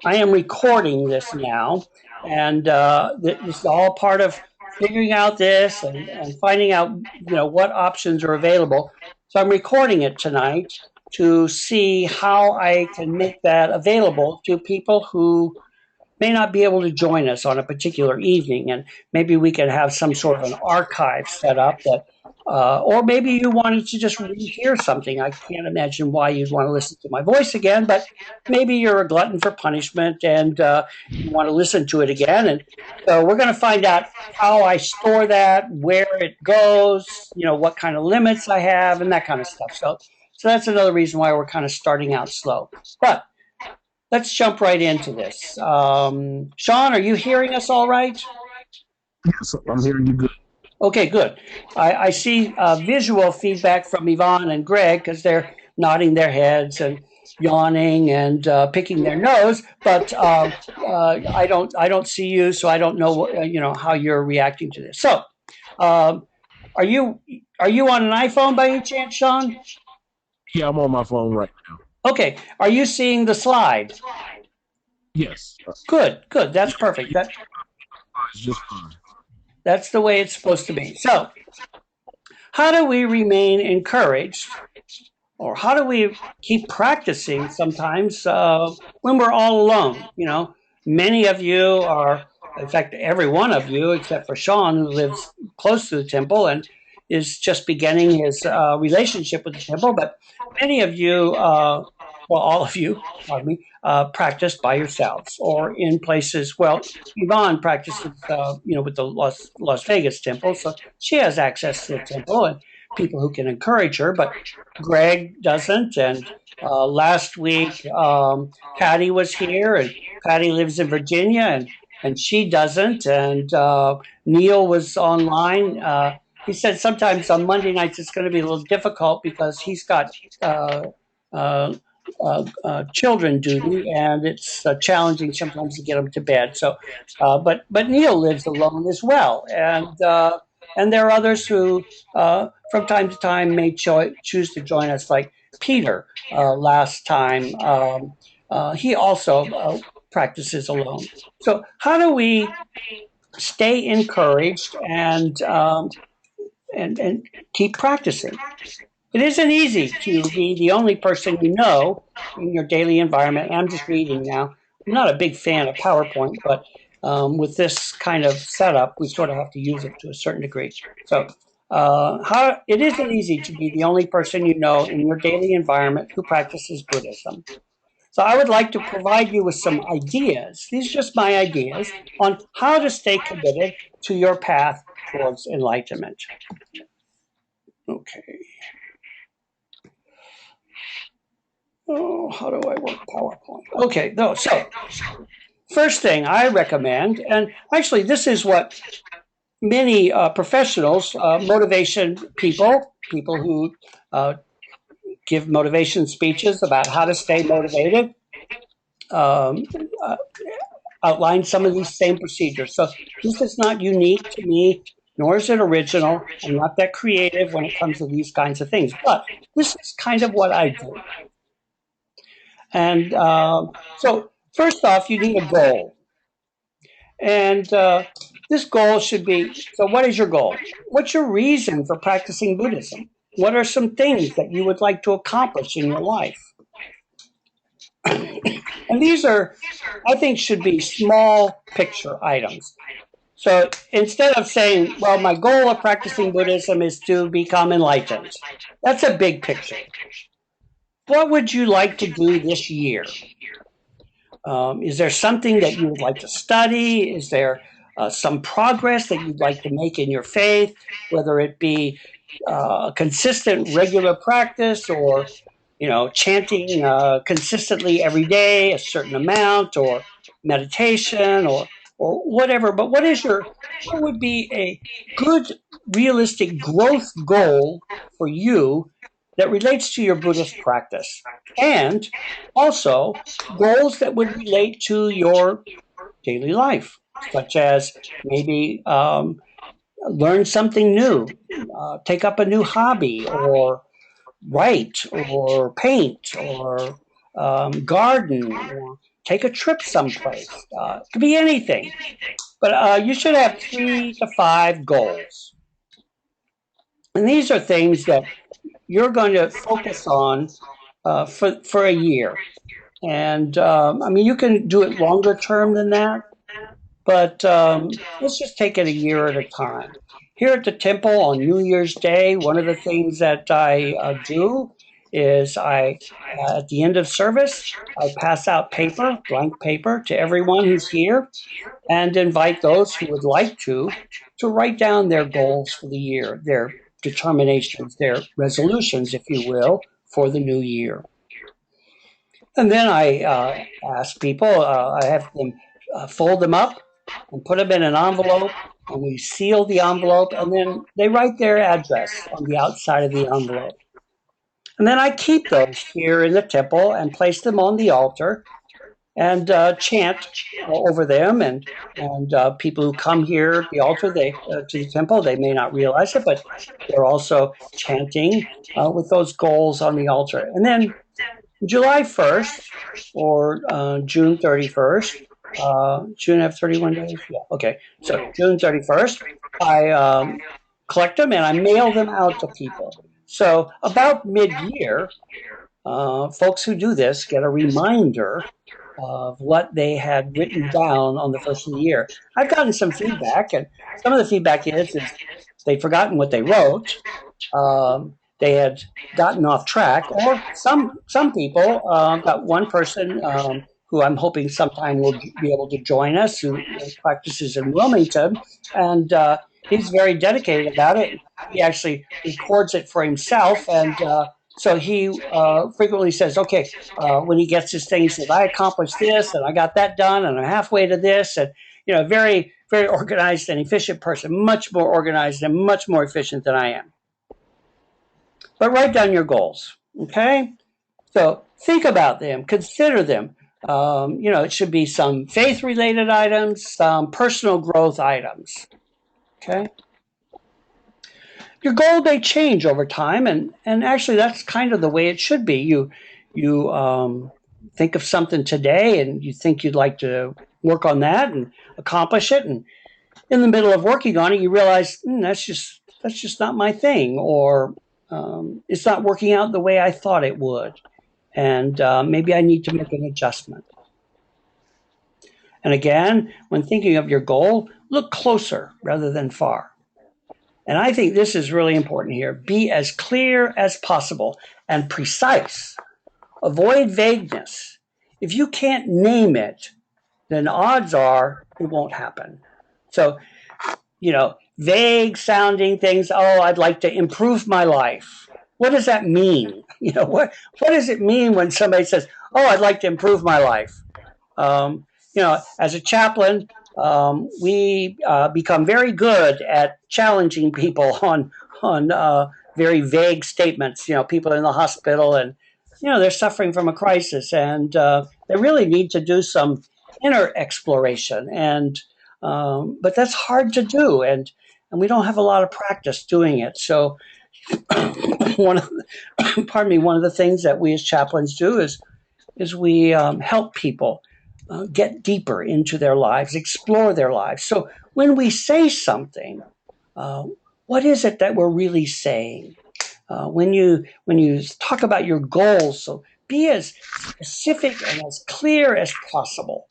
I am recording this now, and this is all part of figuring out this and finding out, what options are available. So I'm recording it tonight to see how I can make that available to people who may not be able to join us on a particular evening, and maybe we could have some sort of an archive set up that, or maybe you wanted to just rehear something. I can't imagine why you'd want to listen to my voice again, but maybe you're a glutton for punishment and you want to listen to it again. And so we're going to find out how I store that, where it goes, what kind of limits I have, and that kind of stuff. So that's another reason why we're kind of starting out slow. But let's jump right into this. Sean, are you hearing us all right? Yes, I'm hearing you good. Okay, good. I see visual feedback from Yvonne and Greg because they're nodding their heads and yawning and picking their nose, but I don't see you, so I don't know how you're reacting to this. So, are you on an iPhone by any chance, Sean? Yeah, I'm on my phone right now. Okay. Are you seeing the slide? Yes. Good, good. That's perfect. It's just fine. That's the way it's supposed to be. So, how do we remain encouraged, or how do we keep practicing sometimes when we're all alone? Many of you are, in fact, every one of you, except for Sean, who lives close to the temple and is just beginning his relationship with the temple. But many of you, well, all of you, pardon me, practice by yourselves or in places. Well, Yvonne practices, with the Las Vegas temple, so she has access to the temple and people who can encourage her. But Greg doesn't, and last week Patty was here, and Patty lives in Virginia, and she doesn't. And Neil was online. He said sometimes on Monday nights it's going to be a little difficult because he's got uh, children duty, and it's challenging sometimes to get them to bed. So, but Neil lives alone as well, and there are others who, from time to time, may choose to join us, like Peter last time. He also practices alone. So, how do we stay encouraged and keep practicing? It isn't easy to be the only person you know in your daily environment. And I'm just reading now. I'm not a big fan of PowerPoint, but with this kind of setup, we sort of have to use it to a certain degree. So, how it isn't easy to be the only person you know in your daily environment who practices Buddhism. So, I would like to provide you with some ideas. These are just my ideas on how to stay committed to your path towards enlightenment. Okay. Oh, how do I work PowerPoint? Okay, no. So, first thing I recommend, and actually, this is what many professionals, motivation people who uh, give motivation speeches about how to stay motivated, um, uh, outline some of these same procedures. So, this is not unique to me, nor is it original. I'm not that creative when it comes to these kinds of things, but this is kind of what I do. And so, first off, you need a goal. And this goal should be, so what is your goal? What's your reason for practicing Buddhism? What are some things that you would like to accomplish in your life? And these are, I think, should be small picture items. So instead of saying, well, my goal of practicing Buddhism is to become enlightened, that's a big picture. What would you like to do this year? Is there something that you would like to study? Is there some progress that you'd like to make in your faith, whether it be consistent, regular practice, or chanting consistently every day a certain amount, or meditation, or whatever. But what would be a good, realistic growth goal for you that relates to your Buddhist practice? And also goals that would relate to your daily life, such as maybe learn something new, take up a new hobby, or write, or paint, or garden, or take a trip someplace. It could be anything. But you should have 3 to 5 goals. And these are things that you're going to focus on for a year. And I mean, you can do it longer term than that, but let's just take it a year at a time. Here at the temple on New Year's Day, one of the things that I do is at the end of service, I pass out paper, blank paper, to everyone who's here and invite those who would like to write down their goals for the year, their determinations, their resolutions, if you will, for the new year. And then I ask people, I have them fold them up and put them in an envelope, and we seal the envelope, and then they write their address on the outside of the envelope. And then I keep those here in the temple and place them on the altar and chant over them. And people who come here at the altar, to the temple, they may not realize it, but they're also chanting with those goals on the altar. And then July 1st or June 31st, June have 31 days? Yeah, okay. So June 31st, I collect them and I mail them out to people. So about mid-year, folks who do this get a reminder of what they had written down on the first of the year. I've gotten some feedback, and some of the feedback is they've forgotten what they wrote. They had gotten off track, or some people. Got one person who I'm hoping sometime will be able to join us, who practices in Wilmington, and he's very dedicated about it. He actually records it for himself, and so he frequently says, okay, when he gets his thing, he says, I accomplished this, and I got that done, and I'm halfway to this, and very, very organized and efficient person, much more organized and much more efficient than I am. But write down your goals, okay? So think about them, consider them. It should be some faith-related items, some personal growth items, okay? Your goal may change over time, and actually that's kind of the way it should be. You think of something today, and you think you'd like to work on that and accomplish it, and in the middle of working on it, you realize that's just not my thing, or it's not working out the way I thought it would, and maybe I need to make an adjustment. And again, when thinking of your goal, look closer rather than far. And I think this is really important here. Be as clear as possible and precise. Avoid vagueness. If you can't name it, then odds are it won't happen. So, vague sounding things, I'd like to improve my life. What does that mean? What does it mean when somebody says, I'd like to improve my life? As a chaplain, we become very good at challenging people on very vague statements. People in the hospital, and they're suffering from a crisis, and they really need to do some inner exploration. And but that's hard to do, and we don't have a lot of practice doing it. So, one of the things that we as chaplains do is we help people get deeper into their lives, explore their lives. So when we say something, what is it that we're really saying? When you talk about your goals, so be as specific and as clear as possible.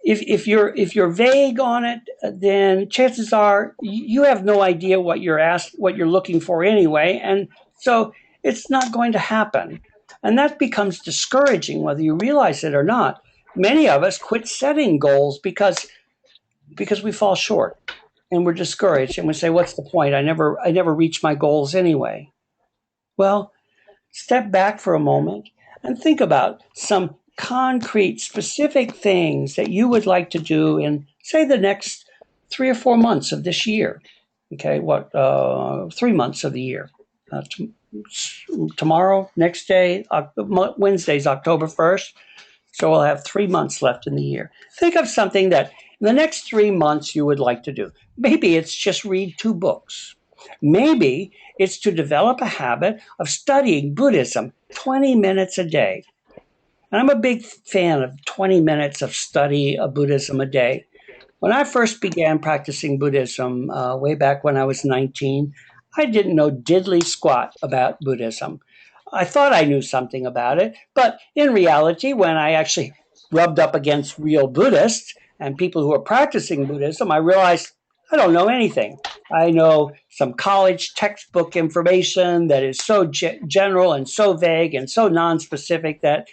If you're vague on it, then chances are you have no idea what you're looking for anyway, and so it's not going to happen. And that becomes discouraging, whether you realize it or not. Many of us quit setting goals because we fall short and we're discouraged, and we say, what's the point? I never reach my goals anyway. Well, step back for a moment and think about some concrete, specific things that you would like to do in, say, the next 3 or 4 months of this year. Okay, 3 months of the year. Tomorrow, next day, Wednesday's October 1st. So we'll have 3 months left in the year. Think of something that in the next 3 months you would like to do. Maybe it's just read 2 books. Maybe it's to develop a habit of studying Buddhism 20 minutes a day. And I'm a big fan of 20 minutes of study of Buddhism a day. When I first began practicing Buddhism way back when I was 19, I didn't know diddly squat about Buddhism. I thought I knew something about it, but in reality, when I actually rubbed up against real Buddhists and people who are practicing Buddhism, I realized I don't know anything. I know some college textbook information that is so general and so vague and so non-specific that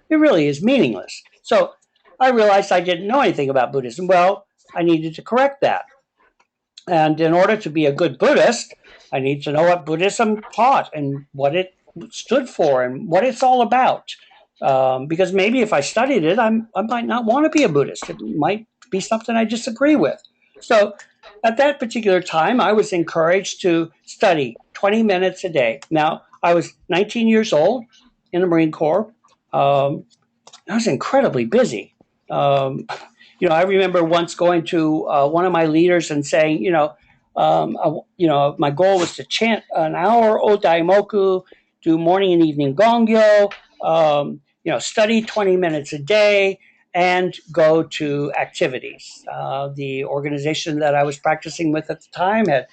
it really is meaningless. So I realized I didn't know anything about Buddhism. Well, I needed to correct that. And in order to be a good Buddhist, I need to know what Buddhism taught and what it stood for and what it's all about. Because maybe if I studied it, I might not want to be a Buddhist. It might be something I disagree with. So at that particular time, I was encouraged to study 20 minutes a day. Now, I was 19 years old in the Marine Corps. I was incredibly busy. I remember once going to one of my leaders and saying, my goal was to chant an hour Odaimoku, do morning and evening gongyo, study 20 minutes a day, and go to activities. The organization that I was practicing with at the time had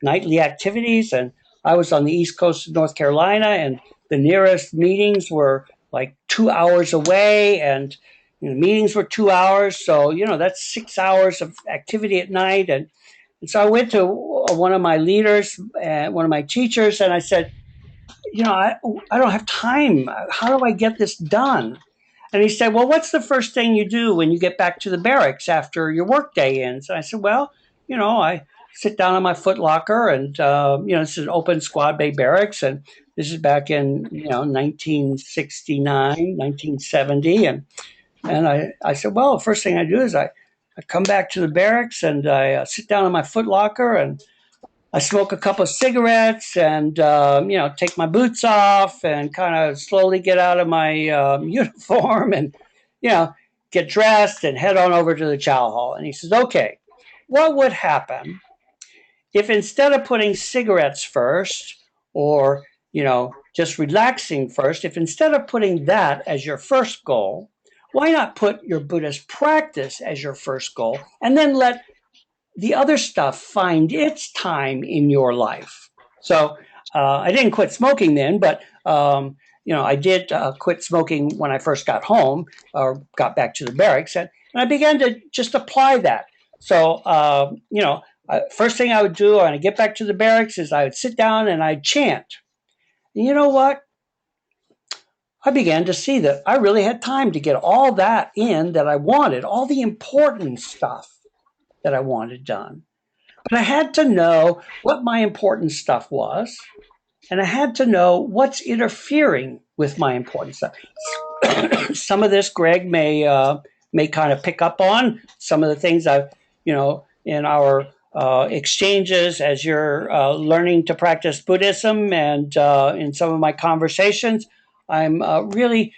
nightly activities, and I was on the East Coast of North Carolina, and the nearest meetings were like 2 hours away, and meetings were 2 hours. So, that's 6 hours of activity at night. And so I went to one of my leaders, one of my teachers, and I said, I don't have time. How do I get this done? And he said, well, what's the first thing you do when you get back to the barracks after your workday ends? And I said, well, I sit down on my footlocker and, this is an open squad bay barracks. And this is back in, 1969, 1970. And I said, well, the first thing I do is I come back to the barracks and I sit down on my footlocker and I smoke a couple of cigarettes and, take my boots off and kind of slowly get out of my uniform and, get dressed and head on over to the chow hall. And he says, okay, what would happen if instead of putting cigarettes first or, just relaxing first, if instead of putting that as your first goal, why not put your Buddhist practice as your first goal and then let the other stuff find its time in your life? So I didn't quit smoking then, but I did quit smoking when I first got home or got back to the barracks, and I began to just apply that. So first thing I would do when I get back to the barracks is I would sit down and I'd chant. And you know what? I began to see that I really had time to get all that in that I wanted, all the important stuff that I wanted done. But I had to know what my important stuff was, and I had to know what's interfering with my important stuff. Some of this Greg may kind of pick up on. Some of the things I've, in our exchanges as you're learning to practice Buddhism, and in some of my conversations, I really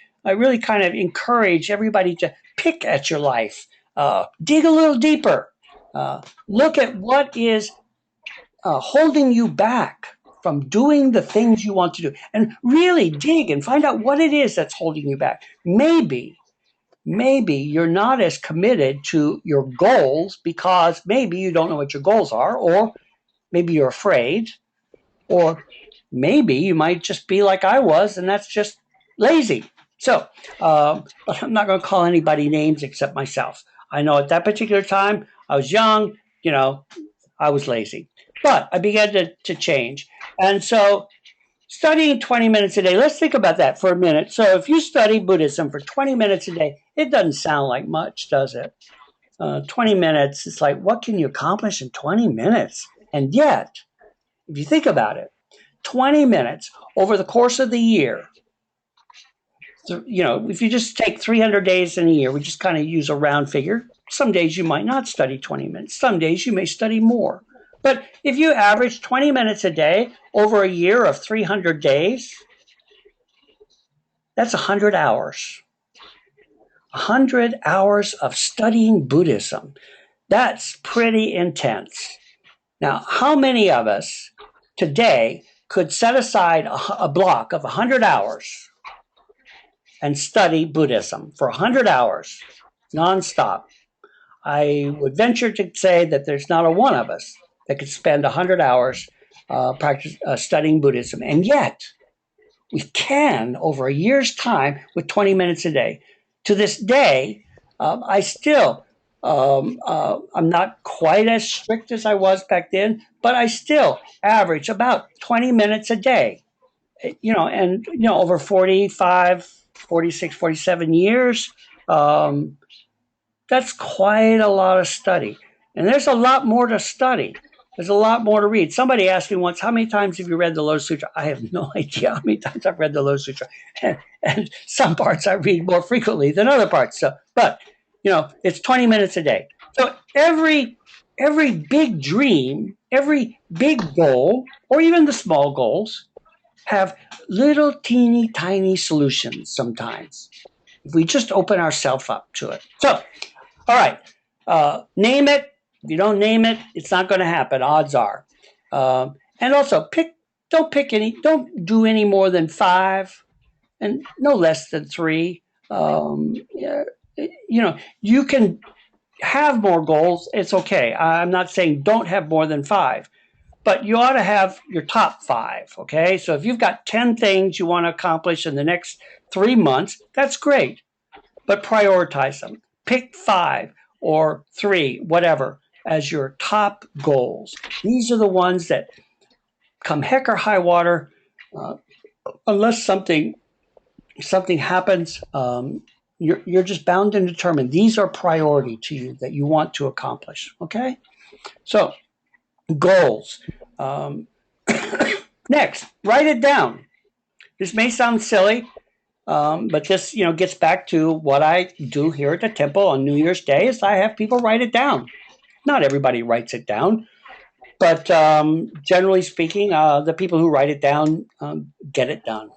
kind of encourage everybody to pick at your life, dig a little deeper, look at what is holding you back from doing the things you want to do, and really dig and find out what it is that's holding you back. Maybe you're not as committed to your goals because maybe you don't know what your goals are, or maybe you're afraid, or maybe you might just be like I was, and that's just lazy. So, but I'm not going to call anybody names except myself. I know at that particular time, I was young, I was lazy. But I began to change. And so studying 20 minutes a day, let's think about that for a minute. So if you study Buddhism for 20 minutes a day, it doesn't sound like much, does it? 20 minutes, it's like, what can you accomplish in 20 minutes? And yet, if you think about it, 20 minutes over the course of the year, if you just take 300 days in a year, we just kind of use a round figure. Some days you might not study 20 minutes. Some days you may study more. But if you average 20 minutes a day over a year of 300 days, that's 100 hours. 100 hours of studying Buddhism. That's pretty intense. Now, how many of us today could set aside a block of 100 hours and study Buddhism for 100 hours, nonstop, I would venture to say that there's not a one of us that could spend 100 hours studying Buddhism. And yet, we can, over a year's time, with 20 minutes a day. To this day, I still, I'm not quite as strict as I was back then, but I still average about 20 minutes a day. And over 45, 46, 47 years, that's quite a lot of study. And there's a lot more to study. There's a lot more to read. Somebody asked me once, how many times have you read the Lotus Sutra? I have no idea how many times I've read the Lotus Sutra. And some parts I read more frequently than other parts. But it's 20 minutes a day. So every big dream, every big goal, or even the small goals, have little teeny tiny solutions sometimes, if we just open ourselves up to it. So, all right, name it. If you don't name it, it's not going to happen, odds are. And also, don't do any more than 5 and no less than 3. You can have more goals. It's okay. I'm not saying don't have more than 5. But you ought to have your top 5, okay? So if you've got 10 things you want to accomplish in the next 3 months, that's great. But prioritize them. Pick 5 or 3, whatever, as your top goals. These are the ones that, come heck or high water, unless something happens, you're just bound and determined. These are priority to you that you want to accomplish, okay? So, goals. Next, write it down. This may sound silly, but this gets back to what I do here at the temple on New Year's Day is I have people write it down. Not everybody writes it down, but generally speaking, the people who write it down get it done.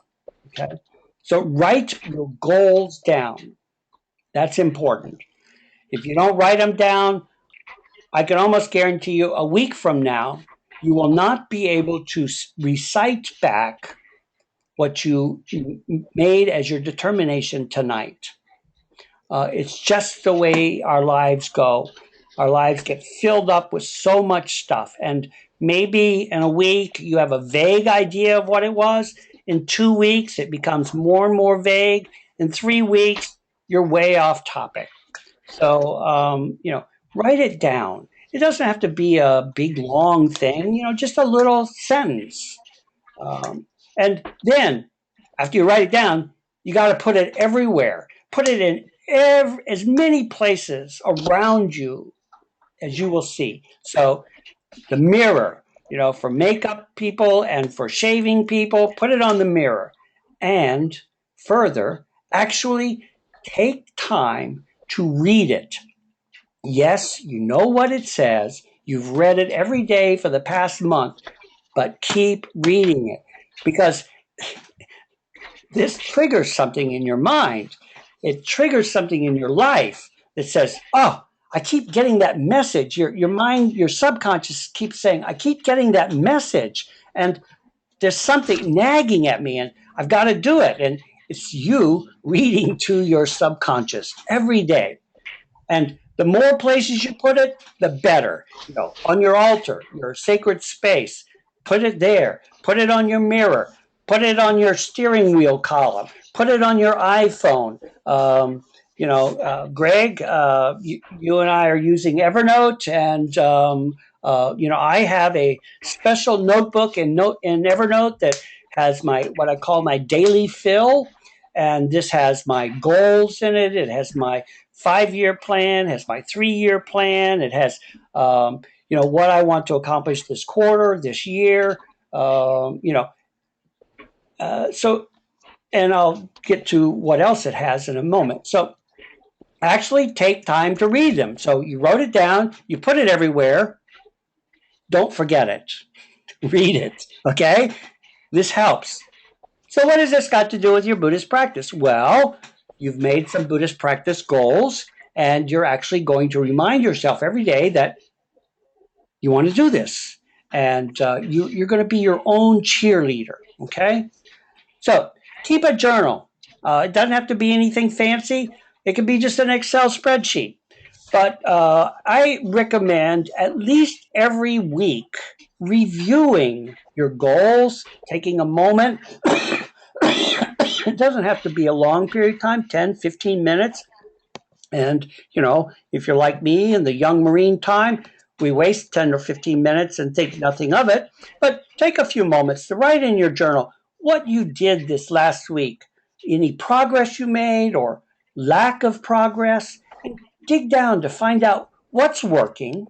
Okay, so write your goals down. That's important. If you don't write them down, I can almost guarantee you a week from now, you will not be able to recite back what you made as your determination tonight. It's just the way our lives go. Our lives get filled up with so much stuff. And maybe in a week, you have a vague idea of what it was. In 2 weeks, it becomes more and more vague. In 3 weeks, you're way off topic. So, write it down. It doesn't have to be a big, long thing, just a little sentence. And then, after you write it down, you got to put it everywhere. Put it in as many places around you as you will see. So, the mirror, for makeup people and for shaving people, put it on the mirror. And further, actually take time to read it. Yes, you know what it says. You've read it every day for the past month, but keep reading it because this triggers something in your mind. It triggers something in your life that says, oh, I keep getting that message. Your mind, your subconscious keeps saying, I keep getting that message. And there's something nagging at me and I've got to do it. And it's you reading to your subconscious every day. And the more places you put it, the better. On your altar, your sacred space, put it there. Put it on your mirror. Put it on your steering wheel column. Put it on your iPhone. Greg, you and I are using Evernote, and I have a special notebook in Evernote that has what I call my daily fill, and this has my goals in it. It has my 5-year plan, has my 3-year plan. It has, what I want to accomplish this quarter, this year, and I'll get to what else it has in a moment. So actually take time to read them. So you wrote it down, you put it everywhere. Don't forget it. Read it, okay? This helps. So what has this got to do with your Buddhist practice? Well, you've made some Buddhist practice goals, and you're actually going to remind yourself every day that you want to do this. And you're going to be your own cheerleader, okay? So keep a journal. It doesn't have to be anything fancy. It could be just an Excel spreadsheet. But I recommend at least every week reviewing your goals, taking a moment. It doesn't have to be a long period of time, 10, 15 minutes. And, if you're like me in the young Marine time, we waste 10 or 15 minutes and think nothing of it. But take a few moments to write in your journal what you did this last week, any progress you made or lack of progress, and dig down to find out what's working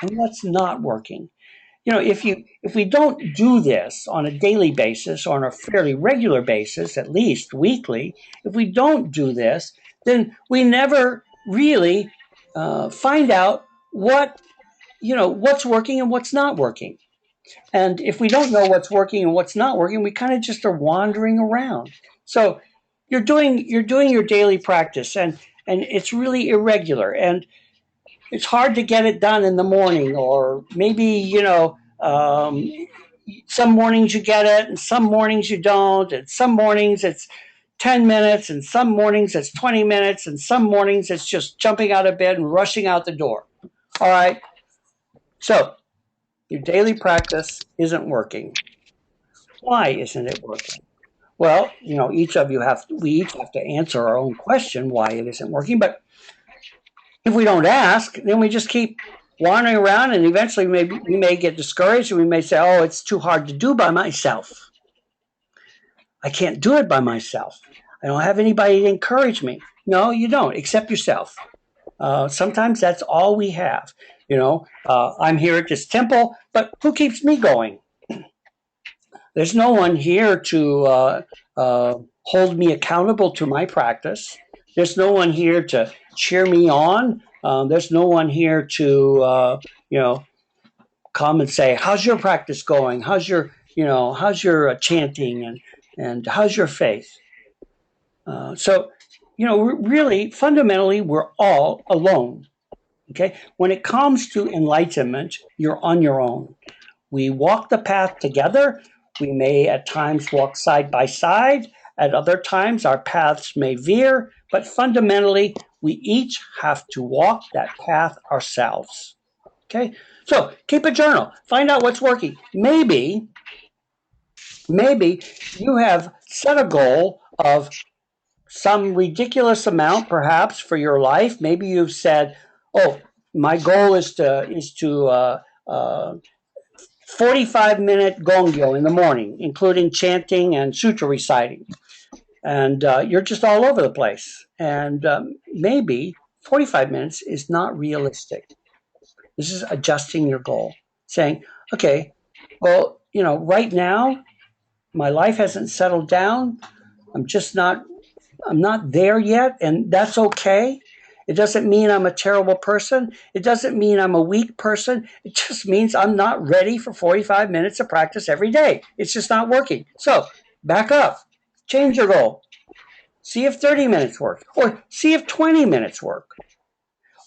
and what's not working. If we don't do this on a daily basis or on a fairly regular basis, at least weekly, if we don't do this, then we never really find out what's working and what's not working. And if we don't know what's working and what's not working, we kind of just are wandering around. So you're doing your daily practice, and it's really irregular, and it's hard to get it done in the morning, or maybe some mornings you get it and some mornings you don't, and some mornings it's 10 minutes and some mornings it's 20 minutes and some mornings it's just jumping out of bed and rushing out the door. All right, so your daily practice isn't working. Why isn't it working? Well, we each have to answer our own question why it isn't working. But if we don't ask, then we just keep wandering around, and eventually maybe we may get discouraged, and we may say, oh, it's too hard to do by myself. I can't do it by myself. I don't have anybody to encourage me. No, you don't, except yourself. Sometimes that's all we have. I'm here at this temple, but who keeps me going? There's no one here to hold me accountable to my practice. There's no one here to cheer me on. There's no one here to, come and say, how's your practice going? How's your chanting, and how's your faith? So, really, fundamentally, we're all alone. Okay? When it comes to enlightenment, you're on your own. We walk the path together. We may at times walk side by side. At other times, our paths may veer, but fundamentally, we each have to walk that path ourselves. Okay? So keep a journal. Find out what's working. Maybe you have set a goal of some ridiculous amount, perhaps, for your life. Maybe you've said, oh, my goal is to 45-minute gongyo in the morning, including chanting and sutra reciting. And you're just all over the place. And maybe 45 minutes is not realistic. This is adjusting your goal, saying, okay, well, right now, my life hasn't settled down. I'm not there yet, and that's okay. It doesn't mean I'm a terrible person. It doesn't mean I'm a weak person. It just means I'm not ready for 45 minutes of practice every day. It's just not working. So back up, change your goal. See if 30 minutes work, or see if 20 minutes work.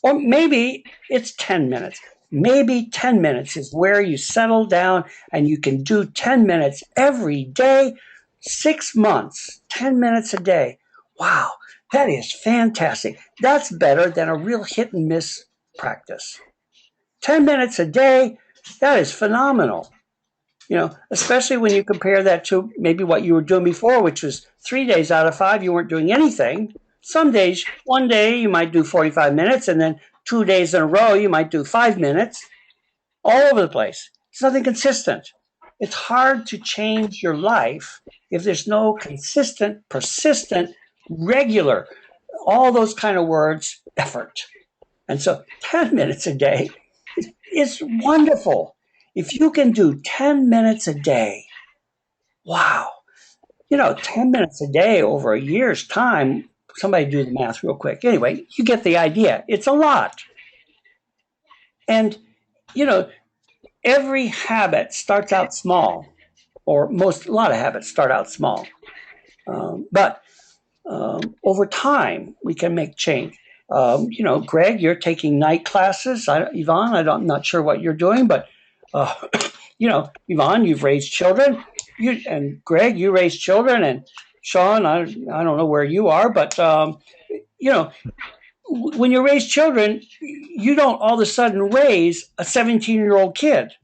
Or maybe it's 10 minutes. Maybe 10 minutes is where you settle down and you can do 10 minutes every day, 6 months, 10 minutes a day. Wow, that is fantastic. That's better than a real hit and miss practice. 10 minutes a day, that is phenomenal. Especially when you compare that to maybe what you were doing before, which was 3 days out of 5, you weren't doing anything. Some days, one day you might do 45 minutes, and then 2 days in a row you might do 5 minutes. All over the place. It's nothing consistent. It's hard to change your life if there's no consistent, persistent, regular, all those kind of words, effort. And so 10 minutes a day is wonderful. If you can do 10 minutes a day, wow. 10 minutes a day over a year's time, somebody do the math real quick. Anyway, you get the idea. It's a lot. And, every habit starts out small, or a lot of habits start out small. But over time, we can make change. Greg, you're taking night classes. Yvonne, I'm not sure what you're doing, but, Yvonne, you've raised children. And Greg, you raised children. And Sean, I don't know where you are, but you know, when you raise children, you don't all of a sudden raise a 17-year-old kid.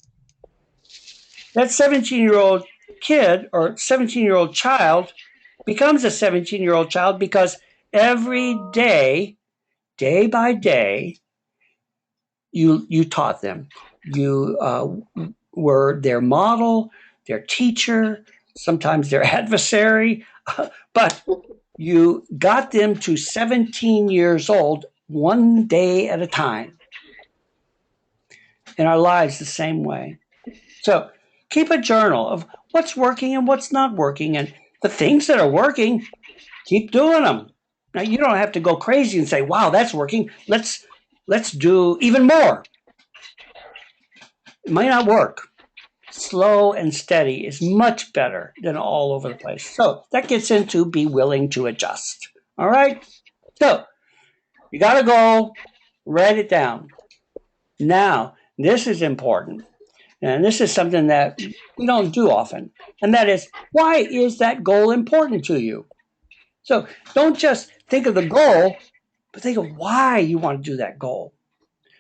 That 17-year-old kid or 17-year-old child becomes a 17-year-old child because every day, day by day, you taught them. You were their model, their teacher, sometimes their adversary, but you got them to 17 years old one day at a time. In our lives, the same way. So keep a journal of what's working and what's not working. And the things that are working, keep doing them. Now, you don't have to go crazy and say, wow, that's working. Let's do even more. It might not work. Slow and steady is much better than all over the place. So that gets into be willing to adjust. All right? So you got to go write it down. Now, this is important. And this is something that we don't do often. And that is, why is that goal important to you? So don't just think of the goal, but think of why you want to do that goal.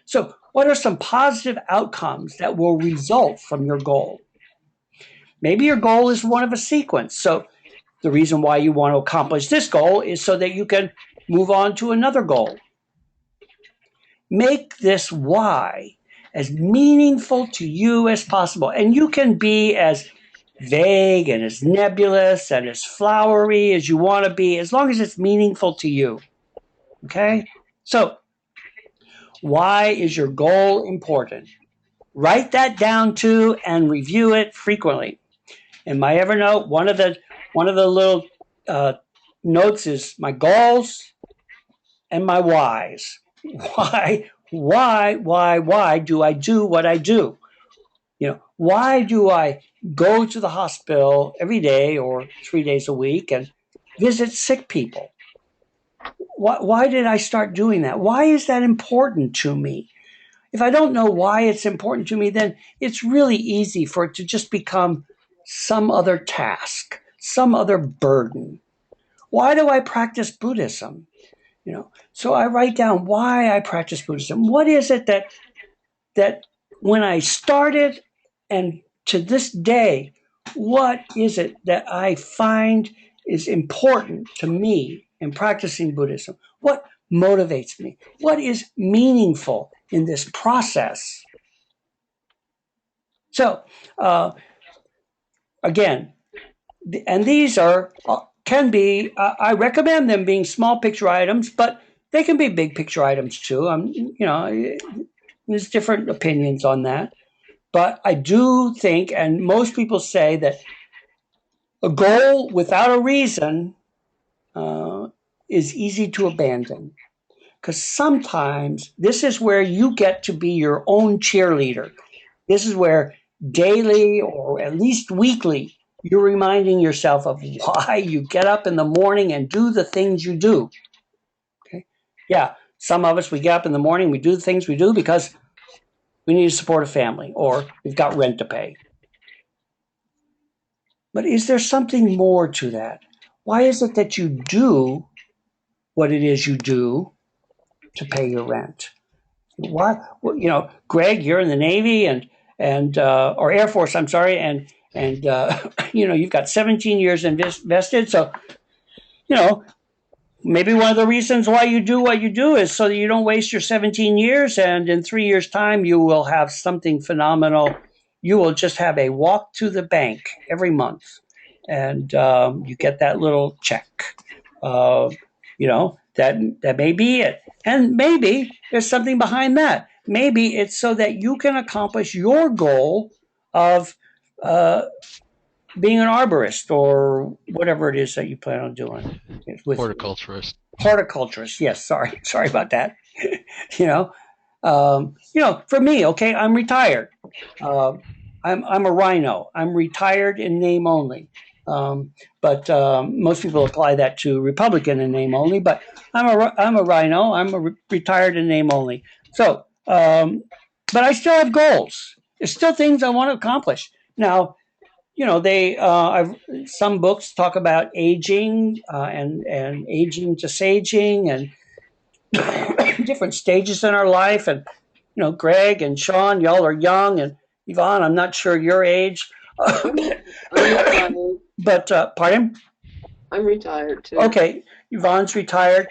So what are some positive outcomes that will result from your goal? Maybe your goal is one of a sequence. So the reason why you want to accomplish this goal is so that you can move on to another goal. Make this why as meaningful to you as possible. And you can be as vague and as nebulous and as flowery as you want to be, as long as it's meaningful to you. Okay? So, why is your goal important? Write that down too and review it frequently. In my Evernote, one of the little notes is my goals and my whys. Why do I do what I do? Why do I go to the hospital every day or 3 days a week and visit sick people? Why did I start doing that? Why is that important to me? If I don't know why it's important to me, then it's really easy for it to just become some other task, some other burden. Why do I practice Buddhism? So I write down why I practice Buddhism. What is it that when I started and to this day, what is it that I find is important to me in practicing Buddhism? What motivates me? What is meaningful in this process? So, again, and these can be, I recommend them being small picture items, but they can be big picture items too. There's different opinions on that. But I do think, and most people say, that a goal without a reason is easy to abandon. Because sometimes this is where you get to be your own cheerleader. This is where daily or at least weekly, you're reminding yourself of why you get up in the morning and do the things you do. Okay? Yeah, some of us, we get up in the morning, we do the things we do because we need to support a family or we've got rent to pay. But is there something more to that? Why is it that you do what it is you do to pay your rent? Why, Greg, you're in the Navy and or Air Force, I'm sorry, and you've got 17 years invested. So, maybe one of the reasons why you do what you do is so that you don't waste your 17 years, and in 3 years' time, you will have something phenomenal. You will just have a walk to the bank every month, and you get that little check. That may be it. And maybe there's something behind that. Maybe it's so that you can accomplish your goal of being an arborist or whatever it is that you plan on doing. Horticulturist. Horticulturist, yes. Sorry about that. For me, okay, I'm retired. I'm a rhino. I'm retired in name only. But most people apply that to Republican in name only. But I'm a rhino. I'm retired in name only. So, but I still have goals. There's still things I want to accomplish. Now, some books talk about aging and aging to saging and different stages in our life. And Greg and Sean, y'all are young, and Yvonne, I'm not sure your age. I'm retired. But pardon? I'm retired too. Okay, Yvonne's retired.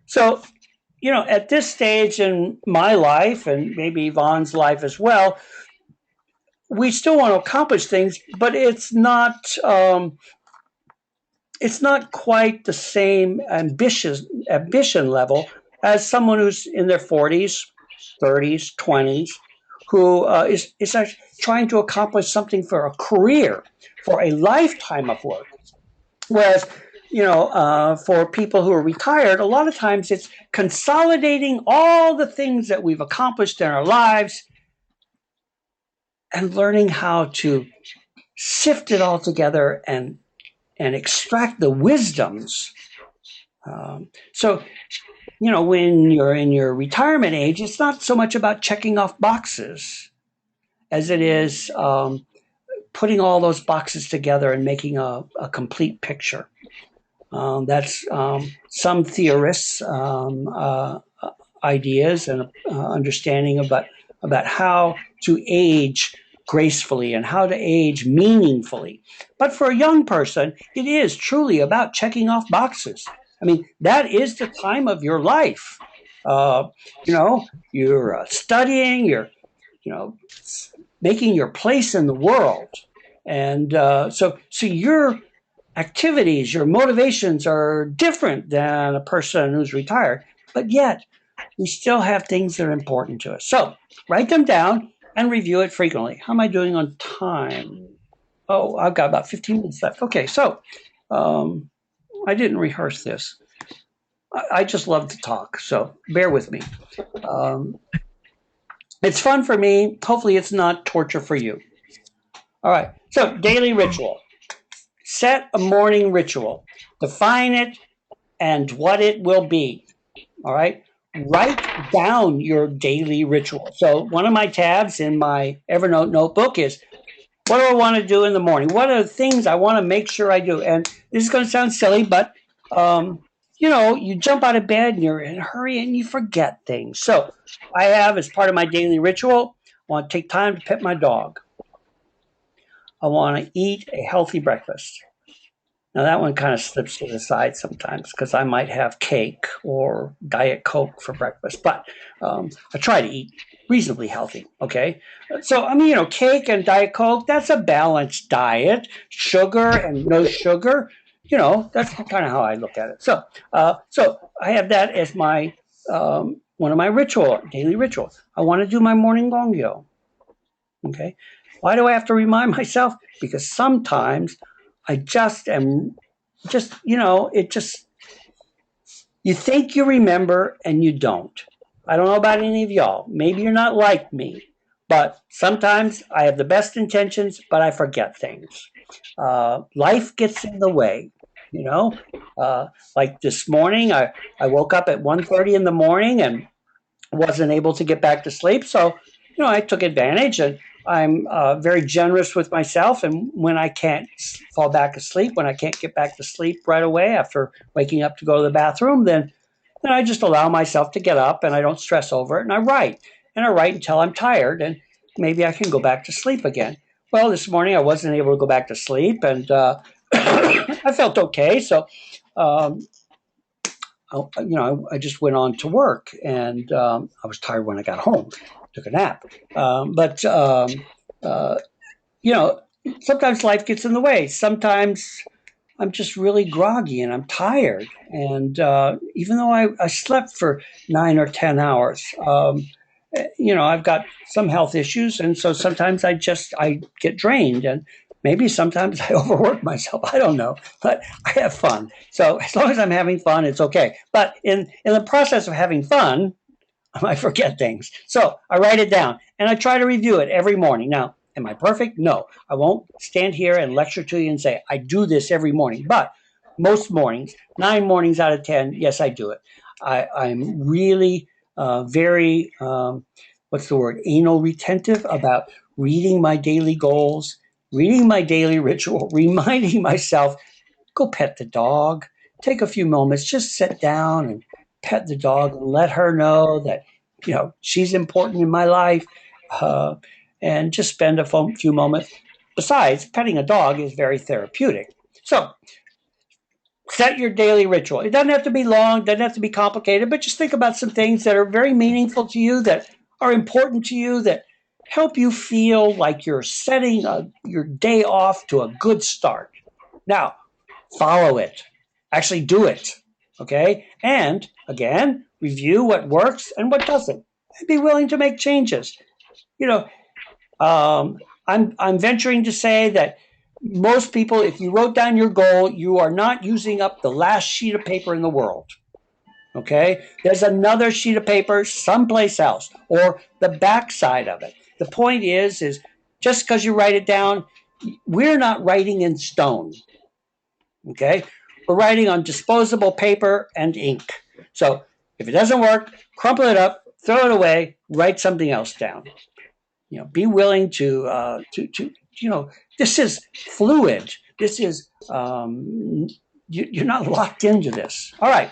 So, at this stage in my life, and maybe Yvonne's life as well, we still want to accomplish things, but it's not quite the same ambition level as someone who's in their 40s, 30s, 20s, who is actually trying to accomplish something for a career, for a lifetime of work. Whereas, for people who are retired, a lot of times it's consolidating all the things that we've accomplished in our lives and learning how to sift it all together and extract the wisdoms. So, when you're in your retirement age, it's not so much about checking off boxes as it is putting all those boxes together and making a complete picture. That's some theorists' ideas and understanding about how to age gracefully and how to age meaningfully. But for a young person, it is truly about checking off boxes. I mean, that is the time of your life. You're studying, you're, making your place in the world. And so your activities, your motivations are different than a person who's retired, but yet we still have things that are important to us. So write them down and review it frequently. How am I doing on time? Oh, I've got about 15 minutes left. Okay, so I didn't rehearse this. I just love to talk, so bear with me. It's fun for me. Hopefully it's not torture for you. All right, so daily ritual. Set a morning ritual. Define it and what it will be. All right. Write down your daily ritual. So one of my tabs in my Evernote notebook is, what do I want to do in the morning? What are the things I want to make sure I do? And this is going to sound silly, but you jump out of bed and you're in a hurry and you forget things. So I have, as part of my daily ritual, I want to take time to pet my dog. I want to eat a healthy breakfast. Now that one kind of slips to the side sometimes because I might have cake or Diet Coke for breakfast, but I try to eat reasonably healthy, okay? So, cake and Diet Coke, that's a balanced diet. Sugar and no sugar, that's kind of how I look at it. So I have that as my one of my daily rituals. I want to do my morning gongyo, okay? Why do I have to remind myself? Because sometimes I just am you think you remember and you don't. I don't know about any of y'all. Maybe you're not like me, but sometimes I have the best intentions, but I forget things. Life gets in the way, like this morning, I woke up at 1:30 in the morning and wasn't able to get back to sleep. So, I took advantage and I'm very generous with myself. And when I can't fall back asleep, when I can't get back to sleep right away after waking up to go to the bathroom, then I just allow myself to get up and I don't stress over it. And I write until I'm tired and maybe I can go back to sleep again. Well, this morning I wasn't able to go back to sleep and I felt okay. So, I just went on to work and I was tired when I got home, took a nap. But sometimes life gets in the way. Sometimes I'm just really groggy and I'm tired. And even though I slept for 9 or 10 hours, I've got some health issues. And so sometimes I get drained and maybe sometimes I overwork myself. I don't know, but I have fun. So as long as I'm having fun, it's okay. But in the process of having fun, I might forget things. So I write it down and I try to review it every morning. Now, am I perfect? No. I won't stand here and lecture to you and say, I do this every morning. But most mornings, 9 mornings out of 10, yes, I do it. I'm really very, anal retentive about reading my daily goals, reading my daily ritual, reminding myself, go pet the dog, take a few moments, just sit down and pet the dog and let her know that, she's important in my life, and just spend a few moments. Besides, petting a dog is very therapeutic. So set your daily ritual. It doesn't have to be long, doesn't have to be complicated, but just think about some things that are very meaningful to you, that are important to you, that help you feel like you're setting your day off to a good start. Now, follow it. Actually do it. Okay? And again, review what works and what doesn't. And be willing to make changes. I'm venturing to say that most people, if you wrote down your goal, you are not using up the last sheet of paper in the world. Okay? There's another sheet of paper someplace else, or the back side of it. The point is just because you write it down, we're not writing in stone. Okay? We're writing on disposable paper and ink. So if it doesn't work, crumple it up, throw it away, write something else down. Be willing to this is fluid. This is, you're not locked into this. All right.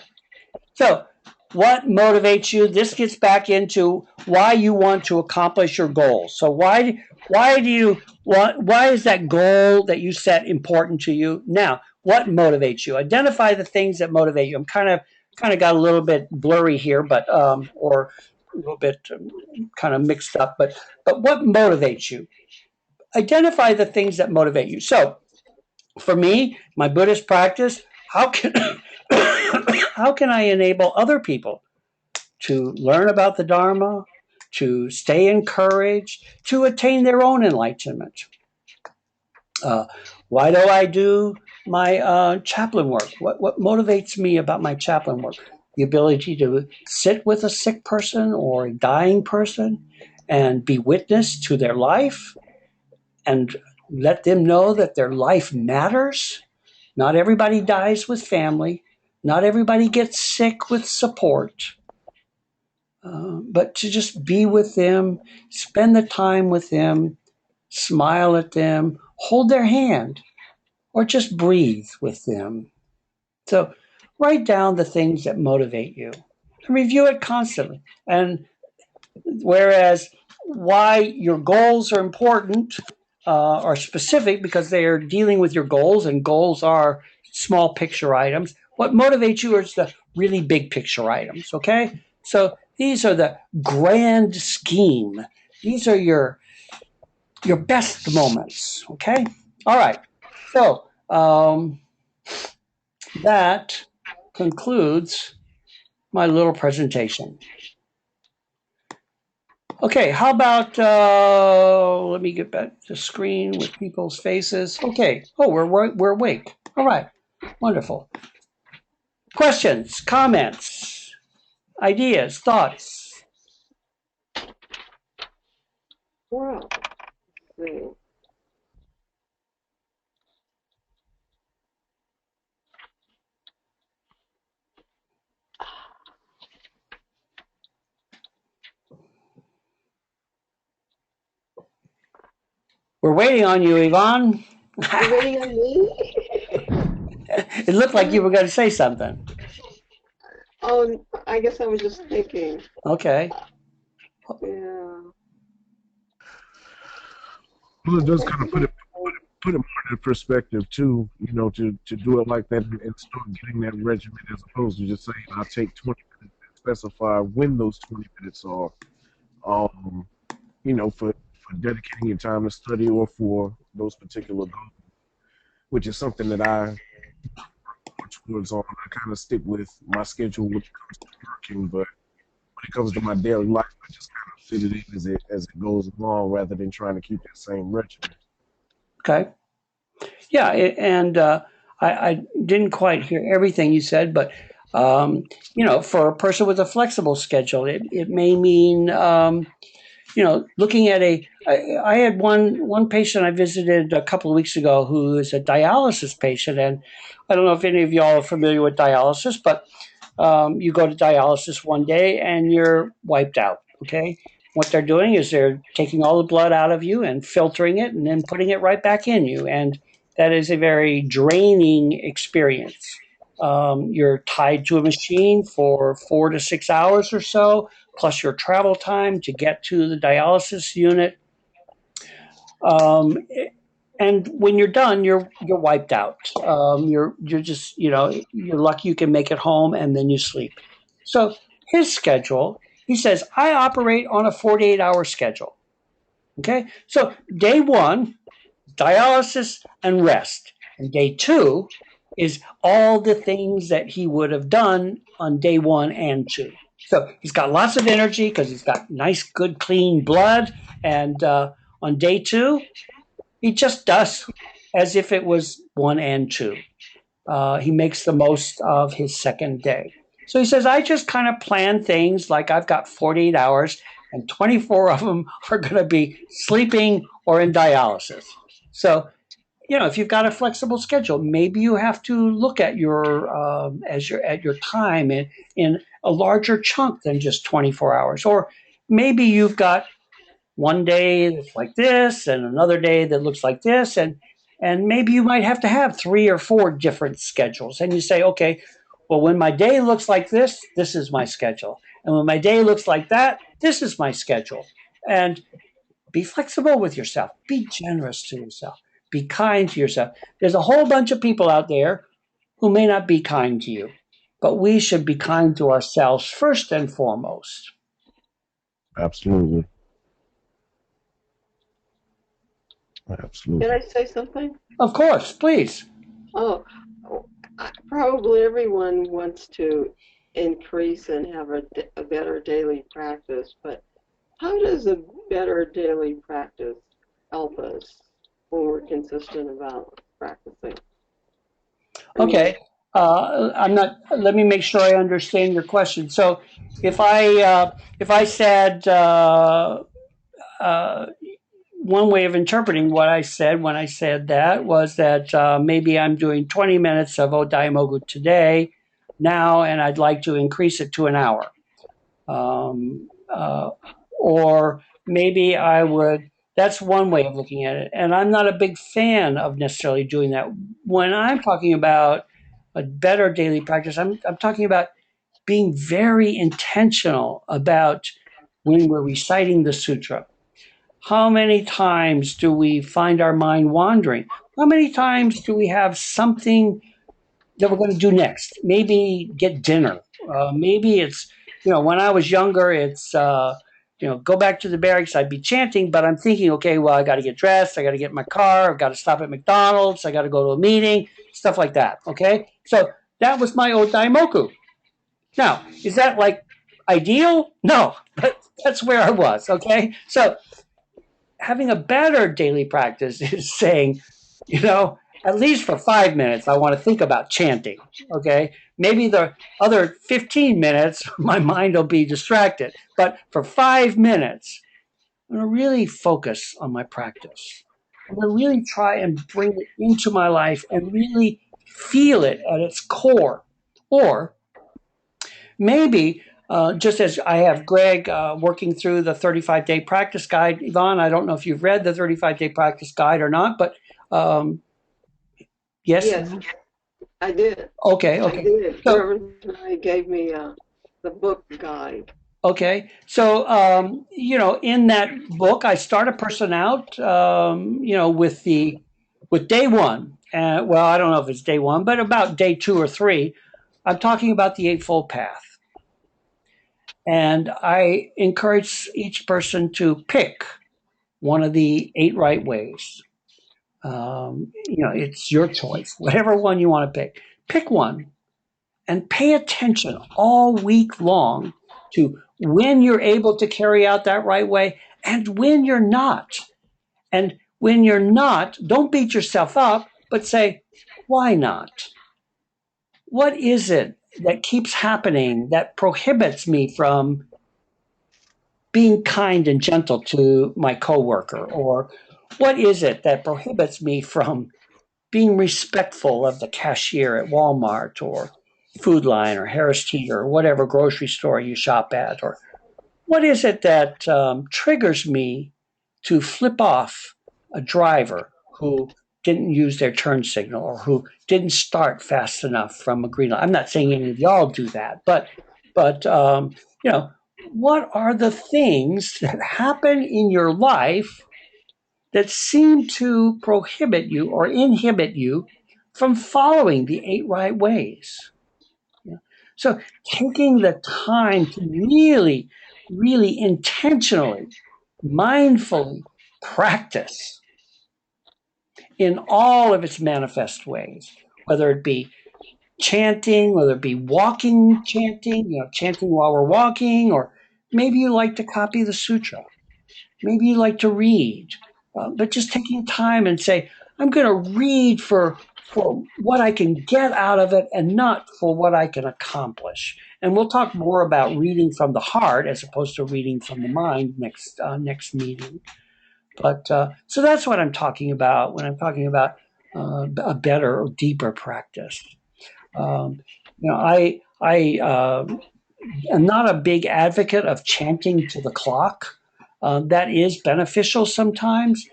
So what motivates you? This gets back into why you want to accomplish your goals. So why is that goal that you set important to you? Now, what motivates you? Identify the things that motivate you. I'm kind of got a little bit blurry here, but or a little bit kind of mixed up. But what motivates you? Identify the things that motivate you. So, for me, my Buddhist practice, how can I enable other people to learn about the Dharma, to stay encouraged, to attain their own enlightenment? Why do I do my chaplain work? What motivates me about my chaplain work? The ability to sit with a sick person or a dying person and be witness to their life and let them know that their life matters. Not everybody dies with family. Not everybody gets sick with support. But to just be with them, spend the time with them, smile at them, hold their hand, or just breathe with them. So write down the things that motivate you and review it constantly. And whereas why your goals are important are specific because they are dealing with your goals, and goals are small picture items. What motivates you is the really big picture items, okay? So these are the grand scheme. These are your best moments, okay? All right. So that concludes my little presentation. Okay, how about, let me get back to the screen with people's faces. Okay, we're awake. All right, wonderful. Questions, comments, ideas, thoughts? Well, let's see. We're waiting on you, Yvonne. You waiting on me? It looked like you were going to say something. Oh, I guess I was just thinking. Okay. Yeah. Well, it does kind of put it more into perspective too. To do it like that and start getting that regimen as opposed to just saying I'll take 20 minutes and specify when those 20 minutes are. For dedicating your time to study or for those particular goals, which is something that I work towards on. I kind of stick with my schedule when it comes to working, but when it comes to my daily life, I just kind of fit it in as it goes along rather than trying to keep that same regimen. Okay. Yeah, and I didn't quite hear everything you said, but for a person with a flexible schedule, it may mean looking at I had one patient I visited a couple of weeks ago who is a dialysis patient, and I don't know if any of y'all are familiar with dialysis, but you go to dialysis one day and you're wiped out. Okay, what they're doing is they're taking all the blood out of you and filtering it and then putting it right back in you. And that is a very draining experience. You're tied to a machine for 4 to 6 hours or so, plus your travel time to get to the dialysis unit. Um, and when you're done, you're wiped out. You're just you're lucky you can make it home, and then you sleep. So his schedule, he says, I operate on a 48-hour schedule. Okay, so day one, dialysis and rest, and day two is all the things that he would have done on day one and two. So he's got lots of energy because he's got nice, good, clean blood, and on day two, he just does as if it was one and two. He makes the most of his second day. So he says, I just kind of plan things like I've got 48 hours and 24 of them are going to be sleeping or in dialysis. So, if you've got a flexible schedule, maybe you have to look at your time in a larger chunk than just 24 hours. Or maybe you've got one day that's like this and another day that looks like this, and maybe you might have to have 3 or 4 different schedules, and you say, okay, well, when my day looks like this is my schedule, and when my day looks like that, this is my schedule. And be flexible with yourself, be generous to yourself, be kind to yourself. There's a whole bunch of people out there who may not be kind to you, but we should be kind to ourselves first and foremost. Absolutely. Absolutely. Can I say something? Of course, please. Oh, probably everyone wants to increase and have a better daily practice, but how does a better daily practice help us when we're consistent about practicing? Okay. I'm not. Let me make sure I understand your question. So, if I said one way of interpreting what I said when I said that was that maybe I'm doing 20 minutes of Odaimogu today now, and I'd like to increase it to an hour. Or maybe I would. That's one way of looking at it, and I'm not a big fan of necessarily doing that. When I'm talking about a better daily practice, I'm talking about being very intentional about when we're reciting the sutra. How many times do we find our mind wandering? How many times do we have something that we're going to do next? Maybe get dinner. Maybe it's, when I was younger, it's, go back to the barracks. I'd be chanting, but I'm thinking, okay, well, I got to get dressed. I got to get in my car. I've got to stop at McDonald's. I got to go to a meeting, stuff like that. Okay. So that was my Odaimoku. Now, is that like ideal? No, but that's where I was. Okay. So having a better daily practice is saying, at least for 5 minutes, I want to think about chanting. Okay. Maybe the other 15 minutes, my mind will be distracted. But for 5 minutes, I'm going to really focus on my practice. I'm going to really try and bring it into my life and really feel it at its core. Or maybe, just as I have Greg working through the 35-day practice guide, Yvonne, I don't know if you've read the 35-day practice guide or not, but yes? Yes, I did. Okay. I did. So, Reverend Tonight gave me the book guide. okay. So, in that book, I start a person out, with day one. Well, I don't know if it's day one, but about day 2 or 3, I'm talking about the Eightfold Path. And I encourage each person to pick one of the 8 right ways. It's your choice, whatever one you want to pick. Pick one and pay attention all week long to when you're able to carry out that right way and when you're not. And when you're not, don't beat yourself up, but say, why not? What is it that keeps happening that prohibits me from being kind and gentle to my coworker? Or what is it that prohibits me from being respectful of the cashier at Walmart or Food Line or Harris Teeter or whatever grocery store you shop at? Or what is it that triggers me to flip off a driver who didn't use their turn signal or who didn't start fast enough from a green light? I'm not saying any of y'all do that, but you know, what are the things that happen in your life that seem to prohibit you or inhibit you from following the 8 right ways? Yeah. So taking the time to really, really intentionally, mindfully practice in all of its manifest ways, whether it be chanting, whether it be walking, chanting, chanting while we're walking, or maybe you like to copy the sutra. Maybe you like to read, but just taking time and say, I'm going to read for what I can get out of it and not for what I can accomplish. And we'll talk more about reading from the heart as opposed to reading from the mind next meeting. But so that's what I'm talking about when I'm talking about a better or deeper practice. Um, I am not a big advocate of chanting to the clock. That is beneficial sometimes,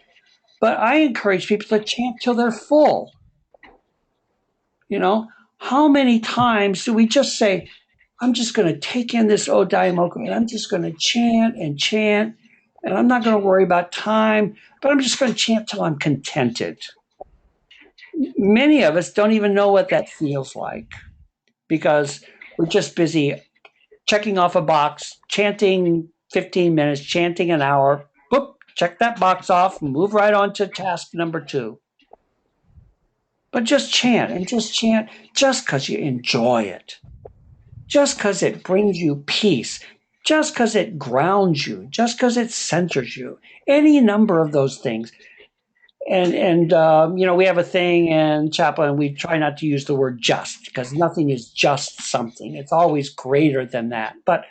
but I encourage people to chant till they're full. How many times do we just say, I'm just going to take in this Odaimoku and I'm just going to chant and chant, and I'm not going to worry about time, but I'm just going to chant till I'm contented. Many of us don't even know what that feels like because we're just busy checking off a box, chanting 15 minutes, chanting an hour. Boop, check that box off, move right on to task number 2. But just chant just because you enjoy it, just because it brings you peace, just because it grounds you, just because it centers you. Any number of those things. And we have a thing in Chaplain, we try not to use the word just because nothing is just something. It's always greater than that. But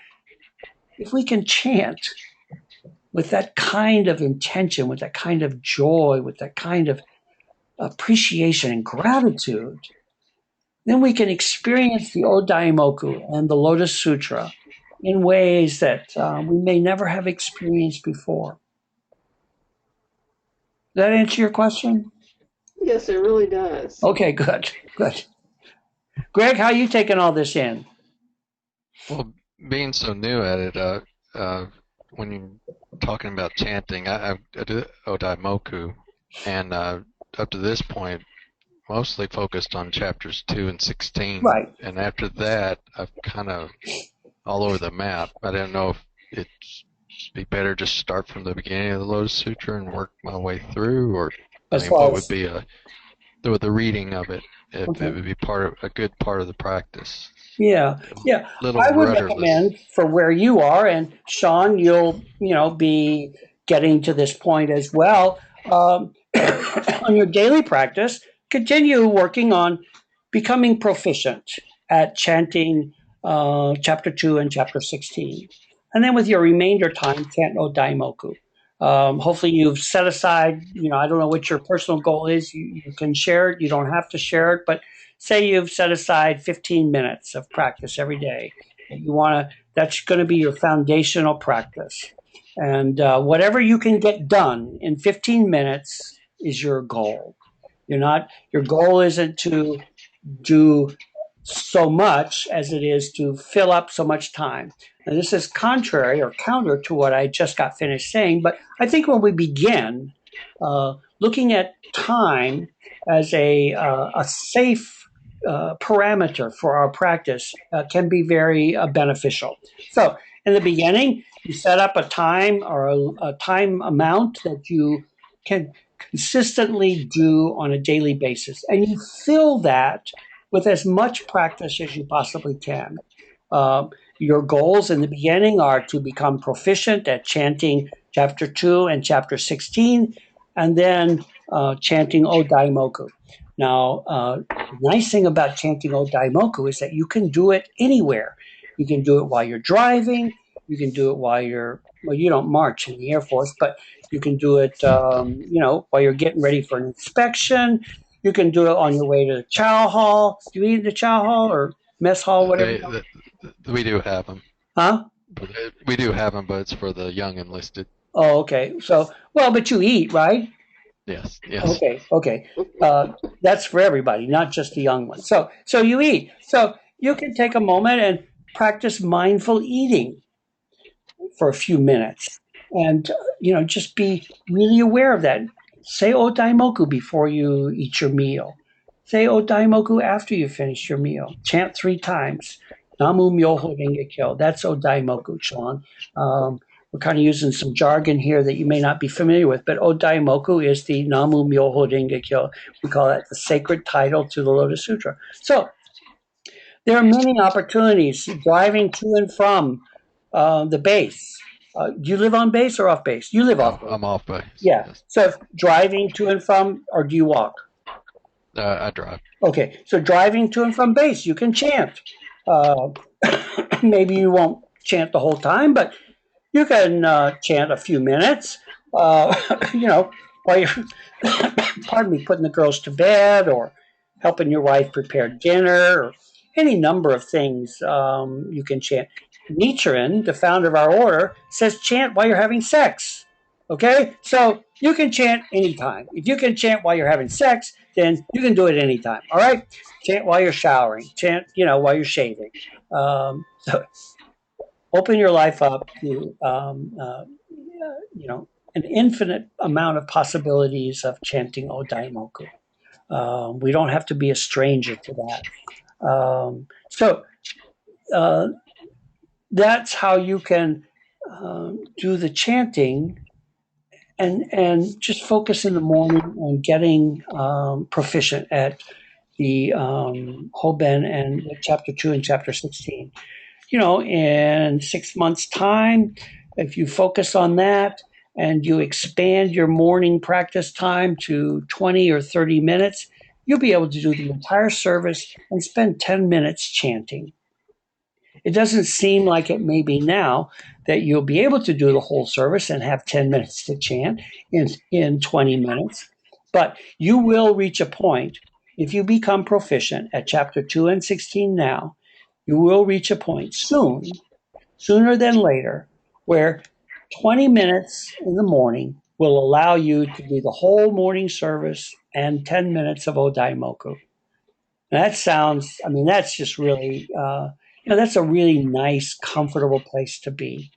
if we can chant with that kind of intention, with that kind of joy, with that kind of appreciation and gratitude, then we can experience the Odaimoku and the Lotus Sutra in ways that we may never have experienced before. Does that answer your question? Yes, it really does. Okay, good. Greg, how are you taking all this in? Well, being so new at it, when you're talking about chanting, I do Odaimoku, and up to this point, mostly focused on chapters 2 and 16. Right. And after that, I've kind of all over the map. I didn't know if it'd be better just start from the beginning of the Lotus Sutra and work my way through, or what would be the reading of it, if it would be a good part of the practice. Yeah. I would recommend for where you are, and Sean, you'll be getting to this point as well. On your daily practice, continue working on becoming proficient at chanting chapter 2 and chapter 16. And then with your remainder time, chant no daimoku. Hopefully you've set aside, I don't know what your personal goal is. You can share it. You don't have to share it, but say you've set aside 15 minutes of practice every day. That's going to be your foundational practice. And whatever you can get done in 15 minutes is your goal. Your goal isn't to do so much as it is to fill up so much time. And this is contrary or counter to what I just got finished saying, but I think when we begin looking at time as a safe parameter for our practice can be very beneficial. So in the beginning, you set up a time or a time amount that you can consistently do on a daily basis, and you fill that with as much practice as you possibly can. Your goals in the beginning are to become proficient at chanting chapter 2 and chapter 16, and then chanting Odaimoku. Now, the nice thing about chanting Odaimoku is that you can do it anywhere. You can do it while you're driving. You can do it while you don't march in the Air Force, but you can do it, while you're getting ready for an inspection. You can do it on your way to the chow hall. Do you eat in the chow hall or mess hall, whatever? We do have them. Huh? But we do have them, but it's for the young enlisted. Oh, okay. So, well, but you eat, right? Yes, yes. Okay. That's for everybody, not just the young ones. So you eat. So you can take a moment and practice mindful eating for a few minutes, and just be really aware of that. Say "O Daimoku" before you eat your meal. Say "O Daimoku" after you finish your meal. Chant 3 times. Namu Myoho Renge Kyo. That's "O Daimoku, Sean. We're kind of using some jargon here that you may not be familiar with, but "O Daimoku" is the Namu Myoho Renge Kyo. We call that the sacred title to the Lotus Sutra. So there are many opportunities driving to and from the base. Do you live on base or off base? You live off No, base. I'm off base. Yeah. Yes. So driving to and from, or do you walk? I drive. Okay. So driving to and from base, you can chant. Maybe you won't chant the whole time, but you can chant a few minutes. While you're, pardon me, putting the girls to bed or helping your wife prepare dinner or any number of things you can chant. Nichiren, the founder of our order, says chant while you're having sex. Okay? So you can chant anytime. If you can chant while you're having sex, then you can do it anytime. All right? Chant while you're showering. Chant, while you're shaving. So open your life up to, an infinite amount of possibilities of chanting O Daimoku. We don't have to be a stranger to that. So that's how you can do the chanting and just focus in the morning on getting proficient at the Hoben and chapter 2 and chapter 16. In 6 months' time, if you focus on that and you expand your morning practice time to 20 or 30 minutes, you'll be able to do the entire service and spend 10 minutes chanting. It doesn't seem like it may be now that you'll be able to do the whole service and have 10 minutes to chant in 20 minutes, but you will reach a point if you become proficient at chapter 2 and 16 now. You will reach a point soon, sooner than later, where 20 minutes in the morning will allow you to do the whole morning service and 10 minutes of Odaimoku. That sounds, that's just really, that's a really nice, comfortable place to be.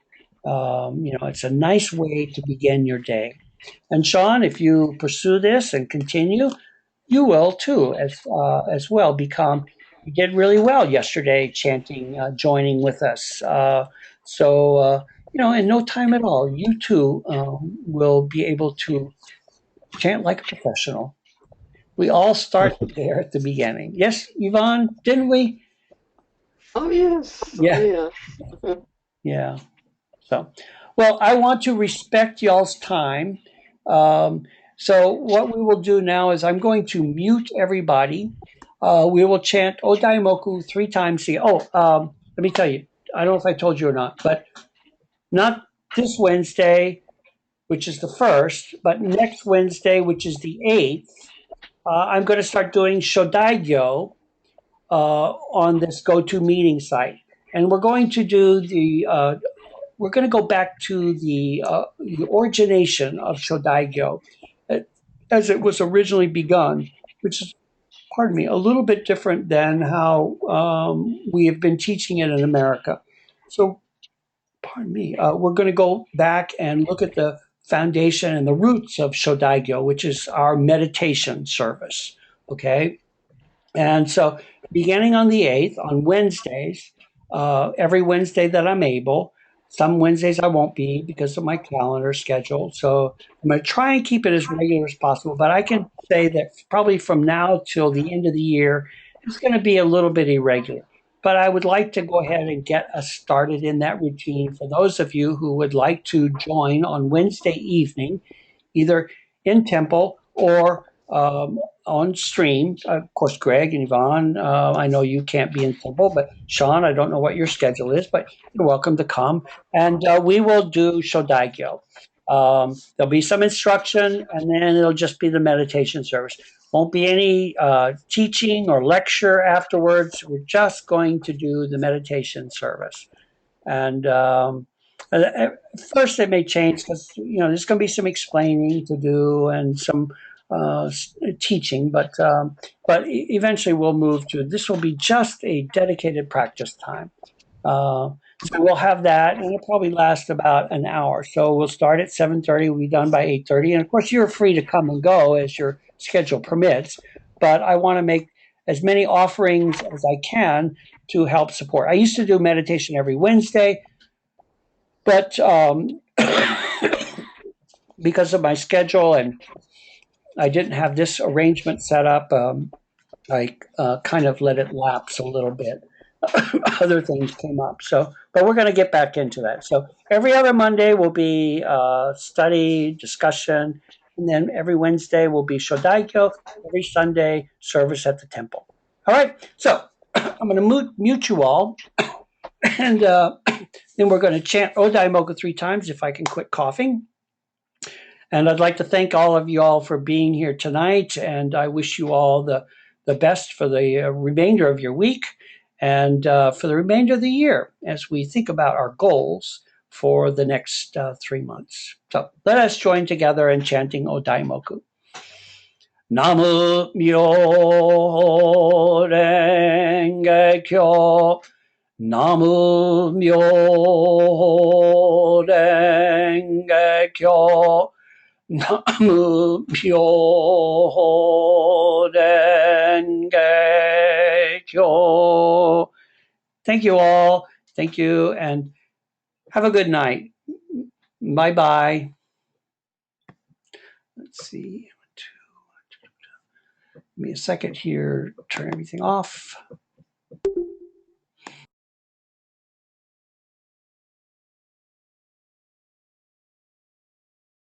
It's a nice way to begin your day. And Sean, if you pursue this and continue, you will too, as well become. You did really well yesterday, chanting, joining with us. In no time at all, you too will be able to chant like a professional. We all start there at the beginning. Yes, Yvonne, didn't we? Oh, yes. Yeah. Oh, yeah. Yeah. So, well, I want to respect y'all's time. So what we will do now is I'm going to mute everybody. We will chant Odaimoku 3 times. Let me tell you. I don't know if I told you or not, but not this Wednesday, which is the 1st, but next Wednesday, which is the 8th, I'm going to start doing Shodaigyo on this go-to meeting site. And we're going to do we're going to go back to the origination of Shodaigyo as it was originally begun, which is, pardon me, a little bit different than how we have been teaching it in America. So, pardon me, we're going to go back and look at the foundation and the roots of Shodaigyo, which is our meditation service. Okay. And so, beginning on the 8th, on Wednesdays, every Wednesday that I'm able, some Wednesdays I won't be because of my calendar schedule. So, I'm going to try and keep it as regular as possible. But I can say that probably from now till the end of the year, it's going to be a little bit irregular. But I would like to go ahead and get us started in that routine for those of you who would like to join on Wednesday evening, either in temple or on stream. Of course, Greg and Yvonne, I know you can't be in temple, but Sean, I don't know what your schedule is, but you're welcome to come. And we will do Shodaigyo. There'll be some instruction, and then it'll just be the meditation service. Won't be any teaching or lecture afterwards. We're just going to do the meditation service. And at first it may change because, there's going to be some explaining to do and some teaching, but eventually we'll move to, this will be just a dedicated practice time. So we'll have that, and it'll probably last about an hour. So we'll start at 7:30. We'll be done by 8:30. And of course, you're free to come and go as your schedule permits. But I want to make as many offerings as I can to help support. I used to do meditation every Wednesday, but because of my schedule and I didn't have this arrangement set up, I kind of let it lapse a little bit. Other things came up. But we're going to get back into that. So every other Monday will be study, discussion, and then every Wednesday will be Shodaikyo, every Sunday, service at the temple. All right, so I'm going to mute you all, and then we're going to chant Odaimoku 3 times if I can quit coughing. And I'd like to thank all of you all for being here tonight, and I wish you all the best for the remainder of your week. And for the remainder of the year, as we think about our goals for the next 3 months. So let us join together in chanting Odaimoku. Namu Myo Renge Kyo. Namu Myo Renge Kyo. Namu Myo Renge Kyo. Thank you all. Thank you, and have a good night. Bye-bye. Let's see. Give me a second here. Turn everything off.